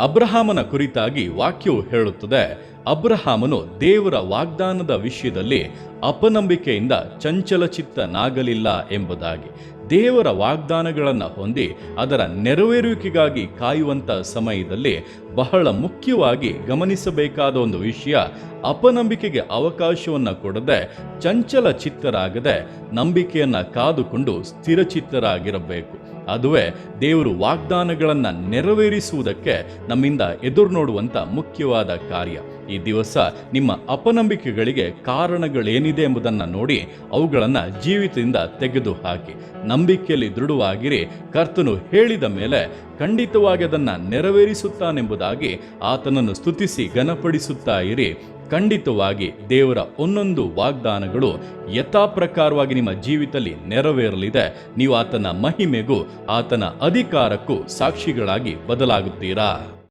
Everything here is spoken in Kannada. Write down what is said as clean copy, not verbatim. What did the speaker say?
ಅಬ್ರಹಾಮನ ಕುರಿತಾಗಿ ವಾಕ್ಯವು ಹೇಳುತ್ತದೆ, ಅಬ್ರಹಾಮನು ದೇವರ ವಾಗ್ದಾನದ ವಿಷಯದಲ್ಲಿ ಅಪನಂಬಿಕೆಯಿಂದ ಚಂಚಲಚಿತ್ತನಾಗಲಿಲ್ಲ ಎಂಬುದಾಗಿ. ದೇವರ ವಾಗ್ದಾನಗಳನ್ನು ಹೊಂದಿ ಅದರ ನೆರವೇರುವಿಕೆಗಾಗಿ ಕಾಯುವಂಥ ಸಮಯದಲ್ಲಿ ಬಹಳ ಮುಖ್ಯವಾಗಿ ಗಮನಿಸಬೇಕಾದ ಒಂದು ವಿಷಯ, ಅಪನಂಬಿಕೆಗೆ ಅವಕಾಶವನ್ನು ಕೊಡದೆ ಚಂಚಲ ಚಿತ್ತರಾಗದೆ ನಂಬಿಕೆಯನ್ನು ಕಾದುಕೊಂಡು ಸ್ಥಿರಚಿತ್ತರಾಗಿರಬೇಕು. ಅದುವೇ ದೇವರು ವಾಗ್ದಾನಗಳನ್ನು ನೆರವೇರಿಸುವುದಕ್ಕೆ ನಮ್ಮಿಂದ ಎದುರು ನೋಡುವಂಥ ಮುಖ್ಯವಾದ ಕಾರ್ಯ. ಈ ದಿವಸ ನಿಮ್ಮ ಅಪನಂಬಿಕೆಗಳಿಗೆ ಕಾರಣಗಳೇನಿದೆ ಎಂಬುದನ್ನು ನೋಡಿ ಅವುಗಳನ್ನು ಜೀವಿತದಿಂದ ತೆಗೆದು ಹಾಕಿ ನಂಬಿಕೆಯಲ್ಲಿ ದೃಢವಾಗಿರಿ. ಕರ್ತನು ಹೇಳಿದ ಮೇಲೆ ಖಂಡಿತವಾಗಿ ಅದನ್ನು ನೆರವೇರಿಸುತ್ತಾನೆಂಬುದಾಗಿ ಆತನನ್ನು ಸ್ತುತಿಸಿ ಘನಪಡಿಸುತ್ತಾ ಇರಿ. ಖಂಡಿತವಾಗಿ ದೇವರ ಒಂದೊಂದು ವಾಗ್ದಾನಗಳು ಯಥಾಪ್ರಕಾರವಾಗಿ ನಿಮ್ಮ ಜೀವಿತದಲ್ಲಿ ನೆರವೇರಲಿದೆ. ನೀವು ಆತನ ಮಹಿಮೆಗೂ ಆತನ ಅಧಿಕಾರಕ್ಕೂ ಸಾಕ್ಷಿಗಳಾಗಿ ಬದಲಾಗುತ್ತೀರಾ.